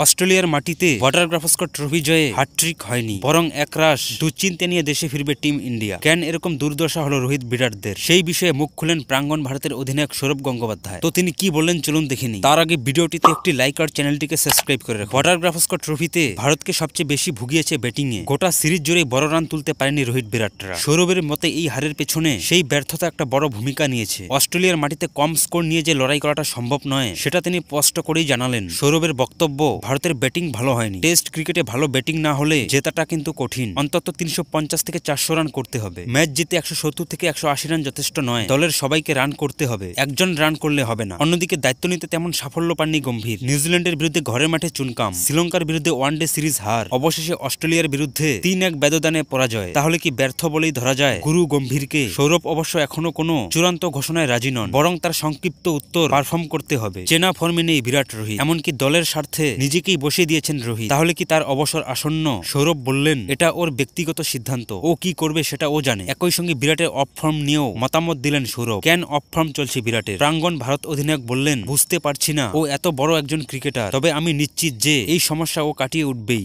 অস্ট্রেলিয়ার মাটিতে border Gavaskar trophy জয়ে হ্যাটট্রিক হয়নি, বরং একরাশ দুশ্চিন্তা নিয়ে দেশে ফিরবে টিম ইন্ডিয়া। কেন এরকম দুর্দশা হলো রোহিত বিরাটদের, সেই বিষয়ে মুখ খুলেন প্রাঙ্গণ ভারতের অধিনায়ক সৌরভ গঙ্গোপাধ্যায়। তো তিনি কি বললেন চলুন দেখিনি। তার আগে ভিডিওটিতে একটি লাইক আর চ্যানেলটিকে সাবস্ক্রাইব করে রাখুন। বর্ডার গাভাস্কর ট্রফিতে ভারতকে সবচেয়ে বেশি ভুগিয়েছে ব্যাটিংয়ে। গোটা সিরিজ জুড়ে বড় রান তুলতে পারেনি রোহিত বিরাটরা। সৌরভের মতে এই হারের পেছনে সেই ব্যর্থতা একটা বড় ভূমিকা নিয়েছে। অস্ট্রেলিয়ার মাটিতে কম স্কোর নিয়ে যে লড়াই করাটা সম্ভব নয় সেটা তিনি স্পষ্ট করেই জানালেন। সৌরভের বক্তব্য, ভারতের ব্যাটিং ভালো হয়নি। টেস্ট ক্রিকেটে ভালো ব্যাটিং না হলে জেতাটা কিন্তু কঠিন। অন্তত 350 থেকে 400 রান করতে হবে। ম্যাচ জিতে 170 থেকে 180 রান যথেষ্ট নয়। দলের সবাইকে রান করতে হবে, একজন রান করলে হবে না। অন্যদিকে দায়িত্ব নিতে তেমন সাফল্য পাননি গম্ভীর। নিউজিল্যান্ডের বিরুদ্ধে ঘরের মাঠে চুনকাম, শ্রীলঙ্কার বিরুদ্ধে ওয়ানডে সিরিজ হার, অবশেষে অস্ট্রেলিয়ার বিরুদ্ধে 3-1 ব্যবধানে পরাজয়। তাহলে কি ব্যর্থ বলেই ধরা যায় গুরু গম্ভীরকে? সৌরভ অবশ্য এখনো কোনো চূড়ান্ত ঘোষণায় রাজি নন, বরং তার সংক্ষিপ্ত উত্তর পারফর্ম করতে হবে। চেনা ফর্মে নেই বিরাট রোহিত, এমনকি দলের স্বার্থে নিজেকেই বসিয়ে দিয়েছেন রোহিত। তাহলে কি তার অবসর আসন্ন? সৌরভ বললেন, এটা ওর ব্যক্তিগত সিদ্ধান্ত, ও কি করবে সেটা ও জানে। একই সঙ্গে বিরাটের অফ ফর্ম নিয়েও মতামত দিলেন সৌরভ। কেন অফ ফর্ম চলছে বিরাটের? প্রাঙ্গণ ভারত অধিনায়ক বললেন, বুঝতে পারছি না, ও এত বড় একজন ক্রিকেটার, তবে আমি নিশ্চিত যে এই সমস্যা ও কাটিয়ে উঠবেই।